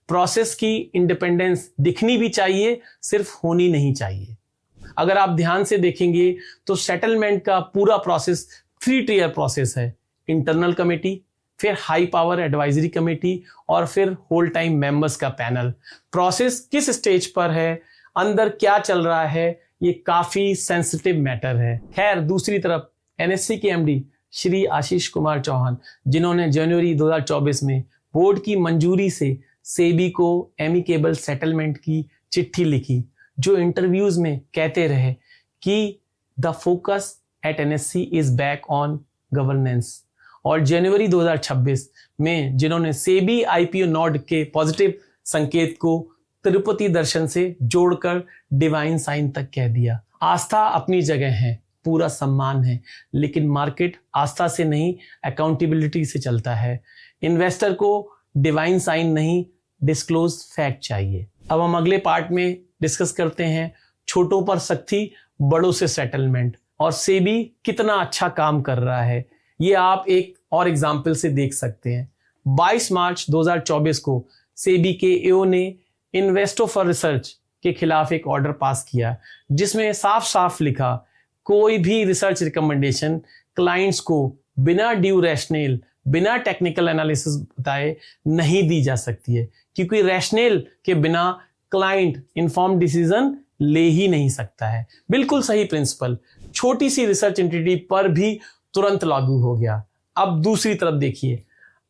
Speaker 1: प्रोसेस की इंडिपेंडेंस दिखनी भी चाहिए, सिर्फ होनी नहीं चाहिए। अगर आप ध्यान से देखेंगे तो सेटलमेंट का पूरा प्रोसेस 3 टियर प्रोसेस है। इंटरनल कमेटी, फिर हाई पावर एडवाइजरी कमेटी और फिर होल टाइम मेंबर्स का पैनल। प्रोसेस किस स्टेज पर है, अंदर क्या चल रहा है, ये काफी सेंसिटिव मैटर है। खैर, दूसरी तरफ एनएससी के एमडी श्री आशीष कुमार चौहान, जिन्होंने जनवरी 2024 में बोर्ड की मंजूरी से सेबी को एमिकेबल सेटलमेंट की चिट्ठी लिखी, जो इंटरव्यूज में कहते रहे कि the focus at NSC is back on governance. और जनवरी 2026 में जिन्होंने सेबी आईपीओ नॉड के पॉजिटिव संकेत को तिरुपति दर्शन से जोड़कर डिवाइन साइन तक कह दिया। आस्था अपनी जगह है, पूरा सम्मान है, लेकिन मार्केट आस्था से नहीं अकाउंटेबिलिटी से चलता है। इन्वेस्टर को डिवाइन साइन नहीं, डिस्क्लोज फैक्ट चाहिए। अब हम अगले पार्ट में डिस्कस करते हैं छोटों पर सख्ती, बड़ों से सेटलमेंट और सेबी कितना अच्छा काम कर रहा है। ये आप एक और एग्जाम्पल से देख सकते हैं। 22 मार्च 2024 को सेबी के एओ ने इन्वेस्टो फॉर रिसर्च के खिलाफ एक ऑर्डर पास किया, जिसमें साफ साफ लिखा, कोई भी रिसर्च रिकमेंडेशन क्लाइंट्स को बिना ड्यू रैशनल, बिना टेक्निकल एनालिसिस बताए नहीं दी जा सकती है, क्योंकि रैशनल के बिना क्लाइंट इन्फॉर्म डिसीजन ले ही नहीं सकता है। बिल्कुल सही प्रिंसिपल छोटी सी रिसर्च एंटिटी पर भी तुरंत लागू हो गया। अब दूसरी तरफ देखिए,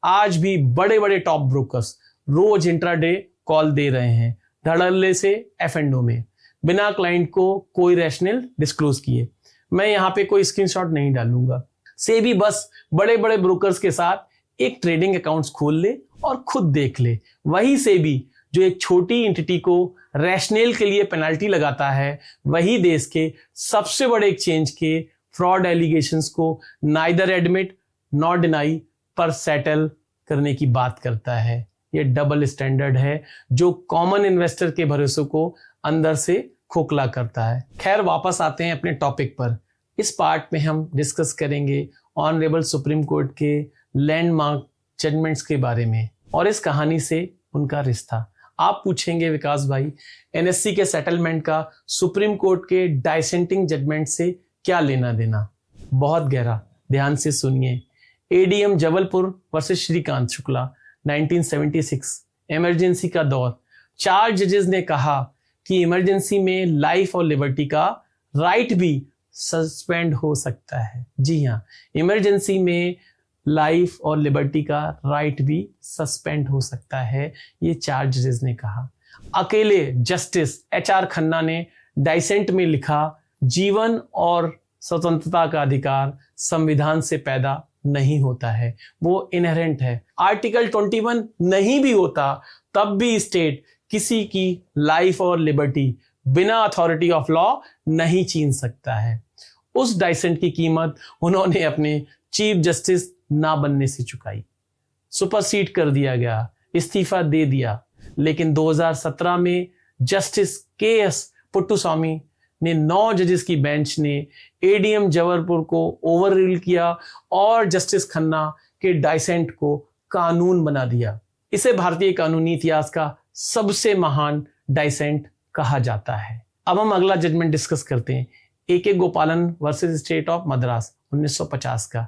Speaker 1: आज भी बड़े बड़े टॉप ब्रोकर्स रोज इंट्राडे कॉल दे रहे हैं धड़ल्ले से एफ&ओ में, बिना क्लाइंट को कोई रैशनल डिस्क्लोज किए। मैं यहाँ पे कोई स्क्रीनशॉट नहीं डालूंगा। सेबी बस बड़े बड़े ब्रोकर्स के साथ एक ट्रेडिंग अकाउंट्स खोल ले और खुद देख ले। वही सेबी जो एक छोटी एंटिटी को रैशनल के लिए पेनल्टी लगाता है, वही देश के सबसे बड़े एक्सचेंज के फ्रॉड एलिगेशंस को नाइदर एडमिट नॉट डिनाई पर सेटल करने की बात करता है। ये डबल स्टैंडर्ड है जो कॉमन इन्वेस्टर के भरोसे को अंदर से खोखला करता है। खैर, वापस आते हैं अपने टॉपिक पर। इस पार्ट में हम डिस्कस करेंगे ऑनरेबल सुप्रीम कोर्ट के लैंडमार्क जजमेंट्स के बारे में और इस कहानी से उनका रिश्ता। आप पूछेंगे विकास भाई, एनएससी के सेटलमेंट का सुप्रीम कोर्ट के डाइसेंटिंग जजमेंट से क्या लेना देना? बहुत गहरा, ध्यान से सुनिए। ADM Jabalpur versus Shrikant Shukla 1976, emergency का दौर। 4 जजेस ने कहा कि इमरजेंसी में लाइफ और लिबर्टी का राइट भी सस्पेंड हो सकता है। जी हाँ, इमरजेंसी में लाइफ और लिबर्टी का राइट भी सस्पेंड हो सकता है, ये 4 जजेस ने कहा। अकेले जस्टिस एचआर खन्ना ने डाइसेंट में लिखा, जीवन और स्वतंत्रता का अधिकार संविधान से पैदा नहीं होता है, वो इनहेरेंट है। आर्टिकल 21 नहीं भी होता तब भी स्टेट किसी की लाइफ और लिबर्टी बिना अथॉरिटी ऑफ लॉ नहीं छीन सकता है। उस डाइसेंट की कीमत उन्होंने अपने चीफ जस्टिस ना बनने से चुकाई। सुपरसीड कर दिया गया, इस्तीफा दे दिया, लेकिन 2017 में जस्टिस के.एस. पुट्टुस्वामी ने 9 जजेस की बेंच ने एडीएम जबलपुर को ओवर रूल किया और जस्टिस खन्ना के डाइसेंट को कानून बना दिया। इसे भारतीय कानूनी इतिहास का सबसे महान डाइसेंट कहा जाता है। अब हम अगला जजमेंट डिस्कस करते हैं, ए.के. गोपालन वर्सेस स्टेट ऑफ मद्रास 1950 का।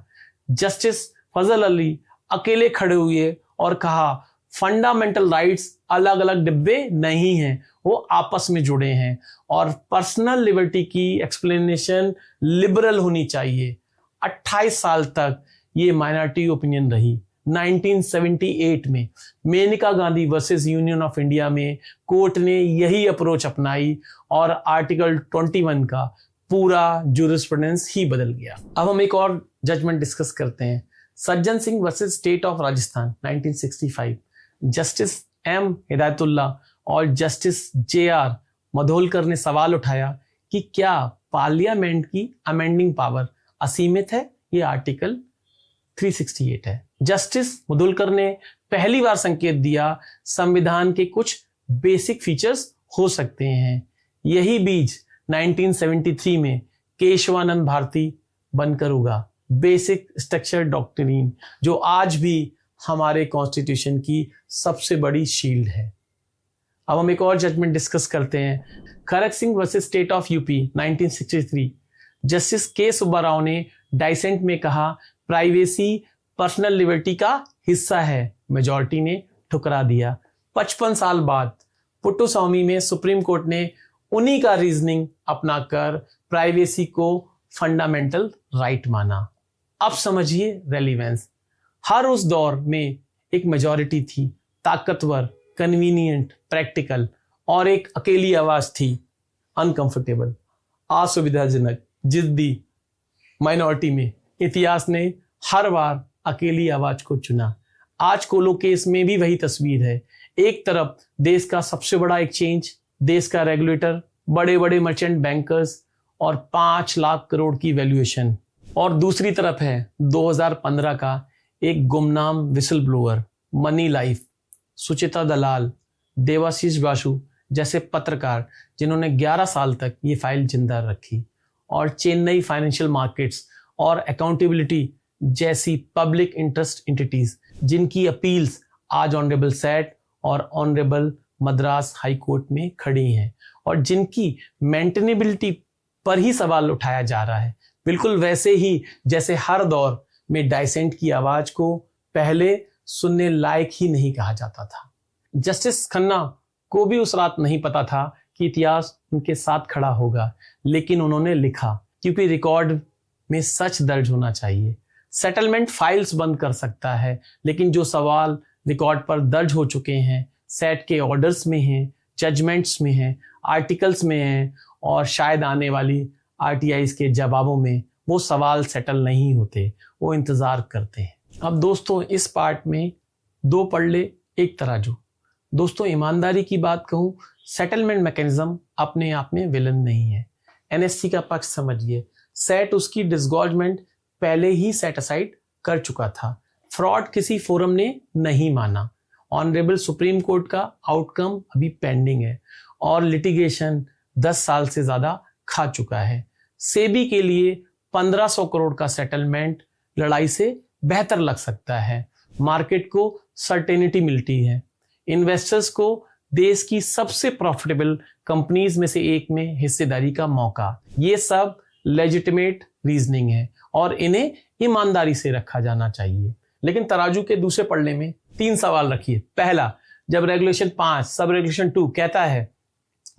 Speaker 1: जस्टिस फजल अली अकेले खड़े हुए और कहा फंडामेंटल राइट्स अलग अलग डिब्बे नहीं हैं, वो आपस में जुड़े हैं और पर्सनल लिबर्टी की एक्सप्लेनेशन लिबरल होनी चाहिए। 28 साल तक ये माइनॉरिटी ओपिनियन रही। 1978 में Maneka Gandhi versus union of India में कोर्ट ने यही अप्रोच अपनाई और आर्टिकल 21 का पूरा जूरिस्प्रूडेंस ही बदल गया। अब हम एक और जजमेंट डिस्कस करते हैं, Sajjan Singh versus state of Rajasthan 1965। Justice M Hidayatullah और जस्टिस जे.आर. मधोलकर ने सवाल उठाया कि क्या पार्लियामेंट की अमेंडिंग पावर असीमित है? ये आर्टिकल 368 है। जस्टिस मधोलकर ने पहली बार संकेत दिया संविधान के कुछ बेसिक फीचर्स हो सकते हैं। यही बीज 1973 में केशवानंद भारती बनकर उगा, बेसिक स्ट्रक्चर डॉक्ट्रिन, जो आज भी हमारे कॉन्स्टिट्यूशन की सबसे बड़ी शील्ड है। अब हम एक और जजमेंट डिस्कस करते हैं, खरक Singh versus state of UP 1963। Justice के सुब्बा राव ने डाइसेंट में कहा प्राइवेसी पर्सनल लिबर्टी का हिस्सा है, मेजॉरिटी ने ठुकरा दिया। 55 साल बाद पुट्टुस्वामी में सुप्रीम कोर्ट ने उन्हीं का रीजनिंग अपनाकर प्राइवेसी को फंडामेंटल राइट माना। अब समझिए रेलिवेंस। हर उस दौर में एक मेजॉरिटी थी, ताकतवर, कन्वीनियंट, प्रैक्टिकल, और एक अकेली आवाज थी, अनकंफर्टेबल, असुविधाजनक, जिद्दी माइनॉरिटी में। इतिहास ने हर बार अकेली आवाज को चुना। आज कोलो केस में भी वही तस्वीर है। एक तरफ देश का सबसे बड़ा एक्सचेंज, देश का रेगुलेटर, बड़े बड़े मर्चेंट बैंकर्स और 5 लाख करोड़ की वैल्यूएशन, और दूसरी तरफ है 2015 का एक गुमनाम विसल ब्लोअर, मनी लाइफ, सुचिता दलाल, देवाशीष बासु जैसे पत्रकार जिन्होंने 11 साल तक ये फाइल जिंदा रखी, और चेन्नई फाइनेंशियल मार्केट्स और अकाउंटेबिलिटी जैसी पब्लिक इंटरेस्ट एंटिटीज जिनकी अपील्स आज ऑनरेबल सेट और ऑनरेबल मद्रास हाई कोर्ट में खड़ी हैं और जिनकी मेंटेनेबिलिटी पर ही सवाल उठाया जा रहा है। बिल्कुल वैसे ही जैसे हर दौर में डाइसेंट की आवाज को पहले सुनने लायक ही नहीं कहा जाता था। जस्टिस खन्ना को भी उस रात नहीं पता था कि इतिहास उनके साथ खड़ा होगा, लेकिन उन्होंने लिखा क्योंकि रिकॉर्ड में सच दर्ज होना चाहिए। सेटलमेंट फाइल्स बंद कर सकता है, लेकिन जो सवाल रिकॉर्ड पर दर्ज हो चुके हैं, सेट के ऑर्डर्स में हैं, जजमेंट्स में हैं, आर्टिकल्स में हैं और शायद आने वाली आरटीआईज के जवाबों में, वो सवाल सेटल नहीं होते, वो इंतजार करते हैं। अब दोस्तों इस पार्ट में 2 पल्ले एक तराजू। दोस्तों ईमानदारी की बात कहूँ, सेटलमेंट मैकेनिज्म अपने आप में विलन नहीं है। एनएससी का पक्ष समझिए, सेट उसकी डिसगॉर्जमेंट पहले ही सेट असाइड कर चुका था। फ्रॉड किसी फोरम ने नहीं माना। ऑनरेबल सुप्रीम कोर्ट का आउटकम अभी पेंडिंग है और लिटिगेशन 10 साल से ज्यादा खा चुका है। सेबी के लिए 1500 करोड़ का सेटलमेंट लड़ाई से बेहतर लग सकता है। मार्केट को सर्टेनिटी मिलती है, इन्वेस्टर्स को देश की सबसे प्रॉफिटेबल कंपनीज में से एक में हिस्सेदारी का मौका। ये सब लेजिटिमेट रीजनिंग है और इन्हें ईमानदारी से रखा जाना चाहिए। लेकिन तराजू के दूसरे पल्ले में 3 सवाल रखिए। पहला, जब रेगुलेशन 5 सब रेगुलेशन 2 कहता है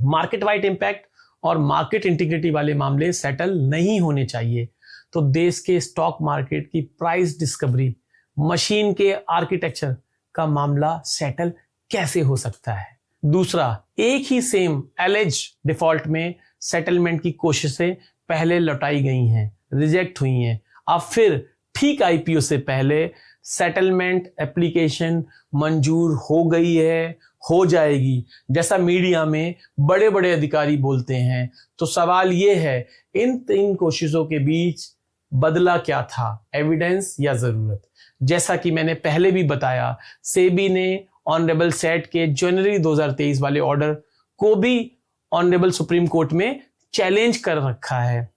Speaker 1: मार्केट वाइड इंपैक्ट और मार्केट इंटीग्रिटी वाले मामले सेटल नहीं होने चाहिए, तो देश के स्टॉक मार्केट की प्राइस डिस्कवरी, मशीन के आर्किटेक्चर का मामला सेटल कैसे हो सकता है। दूसरा, एक ही सेम एलिज डिफॉल्ट में सेटलमेंट की कोशिशें पहले लौटाई गई हैं, रिजेक्ट हुई हैं, अब फिर ठीक आईपीओ से पहले सेटलमेंट एप्लीकेशन मंजूर हो गई है, हो जाएगी, जैसा मीडिया में बड़े बड़े अधिकारी बोलते हैं। तो सवाल ये है, इन 3 कोशिशों के बीच बदला क्या था, एविडेंस या जरूरत? जैसा कि मैंने पहले भी बताया, सेबी ने ऑनरेबल सेट के जनवरी 2023 वाले ऑर्डर को भी ऑनरेबल सुप्रीम कोर्ट में चैलेंज कर रखा है,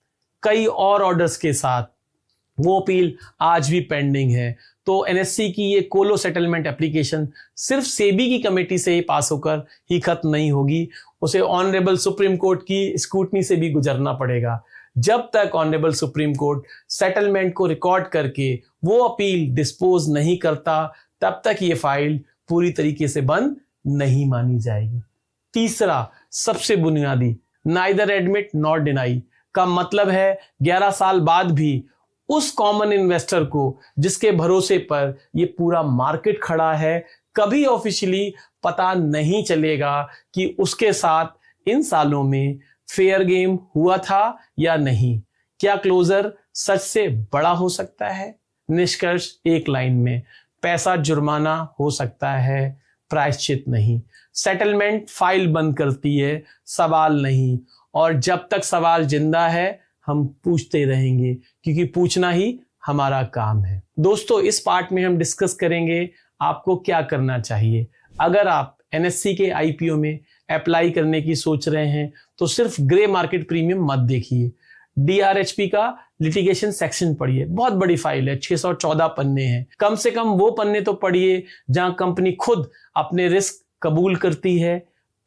Speaker 1: कई और ऑर्डर्स के साथ। वो अपील आज भी पेंडिंग है। तो एनएससी की ये कोलो सेटलमेंट एप्लीकेशन सिर्फ सेबी की कमेटी से ही पास होकर ही खत्म नहीं होगी, उसे ऑनरेबल सुप्रीम कोर्ट की स्क्रूटनी से भी गुजरना पड़ेगा। जब तक ऑनरेबल सुप्रीम कोर्ट सेटलमेंट को रिकॉर्ड करके वो अपील डिस्पोज नहीं करता, तब तक ये फाइल पूरी तरीके से बंद नहीं मानी जाएगी। तीसरा, सबसे बुनियादी, नाइदर एडमिट नॉट डिनाई का मतलब है 11 साल बाद भी उस कॉमन इन्वेस्टर को जिसके भरोसे पर ये पूरा मार्केट खड़ा है, कभी ऑफिशियली पता नहीं चलेगा कि उसके साथ इन सालों में फेयर गेम हुआ था या नहीं। क्या क्लोजर सच से बड़ा हो सकता है? निष्कर्ष एक लाइन में, पैसा जुर्माना हो सकता है, प्रायश्चित नहीं। सेटलमेंट फाइल बंद करती है, सवाल नहीं। और जब तक सवाल जिंदा है हम पूछते रहेंगे, क्योंकि पूछना ही हमारा काम है। दोस्तों, इस पार्ट में हम डिस्कस करेंगे आपको क्या करना चाहिए। अगर आप एनएससी के आईपीओ में अप्लाई करने की सोच रहे हैं तो सिर्फ ग्रे मार्केट प्रीमियम मत देखिए, डीआरएचपी का लिटिगेशन सेक्शन पढ़िए। बहुत बड़ी फाइल है, 614 पन्ने हैं। कम से कम वो पन्ने तो पढ़िए जहां कंपनी खुद अपने रिस्क कबूल करती है,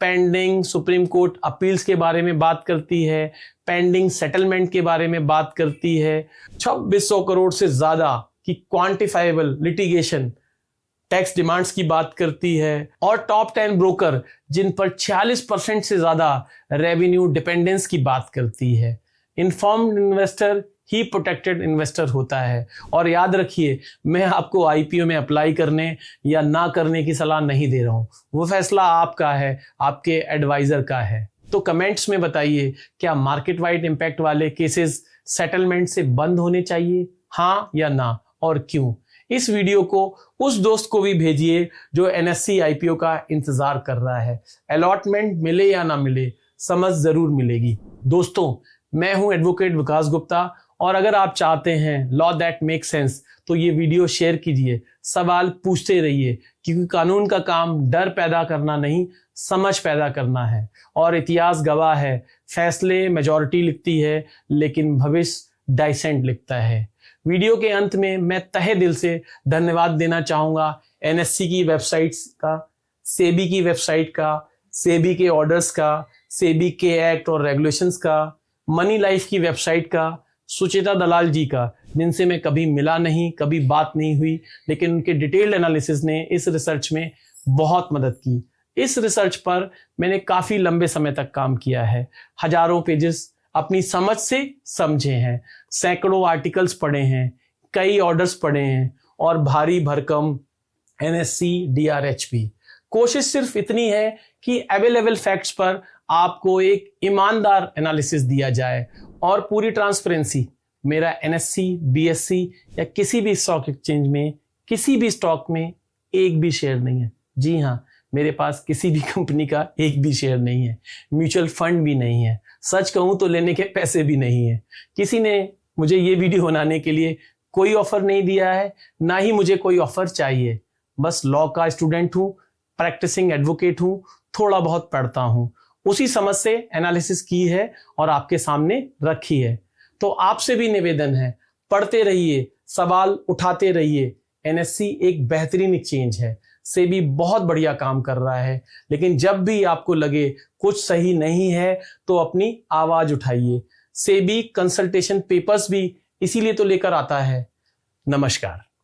Speaker 1: पेंडिंग सुप्रीम कोर्ट अपील्स के बारे में बात करती है, पेंडिंग सेटलमेंट के बारे में बात करती है, 2600 करोड़ से ज्यादा की क्वांटिफाइबल लिटिगेशन टैक्स डिमांड्स की बात करती है, और टॉप 10 ब्रोकर जिन पर 46% से ज्यादा रेवेन्यू डिपेंडेंस की बात करती है। इन्फॉर्म्ड इन्वेस्टर ही प्रोटेक्टेड इन्वेस्टर होता है। और याद रखिए, मैं आपको आईपीओ में अप्लाई करने या ना करने की सलाह नहीं दे रहा हूं, वो फैसला आपका है, आपके एडवाइजर का है। तो कमेंट्स में बताइए, क्या मार्केट वाइड इंपैक्ट वाले केसेस सेटलमेंट से बंद होने चाहिए, हाँ या ना, और क्यों? इस वीडियो को उस दोस्त को भी भेजिए जो एनएससी आईपीओ का इंतजार कर रहा है। अलॉटमेंट मिले या ना मिले, समझ जरूर मिलेगी। दोस्तों, मैं हूं एडवोकेट विकास गुप्ता, और अगर आप चाहते हैं लॉ दैट मेक सेंस तो ये वीडियो शेयर कीजिए, सवाल पूछते रहिए, क्योंकि कानून का काम डर पैदा करना नहीं, समझ पैदा करना है। और इतिहास गवाह है, फैसले मेजॉरिटी लिखती है लेकिन भविष्य डाइसेंट लिखता है। वीडियो के अंत में मैं तहे दिल से धन्यवाद देना चाहूंगा एनएससी की वेबसाइट्स का, सेबी की वेबसाइट का, सेबी के ऑर्डर्स का, सेबी के एक्ट और रेगुलेशंस का, मनी लाइफ की वेबसाइट का, सुचेता दलाल जी का, जिनसे मैं कभी मिला नहीं, कभी बात नहीं हुई, लेकिन उनके डिटेल्ड एनालिसिस ने इस रिसर्च में बहुत मदद की। इस रिसर्च पर मैंने काफी लंबे समय तक काम किया है, हजारों पेजेस अपनी समझ से समझे हैं, सैकड़ों आर्टिकल्स पढ़े हैं, कई ऑर्डर्स पढ़े हैं, और भारी भरकम एनएससी डीआरएचपी। कोशिश सिर्फ इतनी है कि अवेलेबल फैक्ट्स पर आपको एक ईमानदार एनालिसिस दिया जाए, और पूरी ट्रांसपेरेंसी। मेरा एनएससी, बीएससी या किसी भी स्टॉक एक्सचेंज में, किसी भी स्टॉक में एक भी शेयर नहीं है। जी हाँ, मेरे पास किसी भी कंपनी का एक भी शेयर नहीं है, म्यूचुअल फंड भी नहीं है, सच कहूं तो लेने के पैसे भी नहीं है। किसी ने मुझे ये वीडियो बनाने के लिए कोई ऑफर नहीं दिया है, ना ही मुझे कोई ऑफर चाहिए। बस लॉ का स्टूडेंट हूं, प्रैक्टिसिंग एडवोकेट हूं, थोड़ा बहुत पढ़ता हूं, उसी समझ से एनालिसिस की है और आपके सामने रखी है। तो आपसे भी निवेदन है, पढ़ते रहिए, सवाल उठाते रहिए। एनएससी एक बेहतरीन एक्सचेंज है, सेबी बहुत बढ़िया काम कर रहा है, लेकिन जब भी आपको लगे कुछ सही नहीं है तो अपनी आवाज उठाइए। सेबी कंसल्टेशन पेपर्स भी इसीलिए तो लेकर आता है। नमस्कार।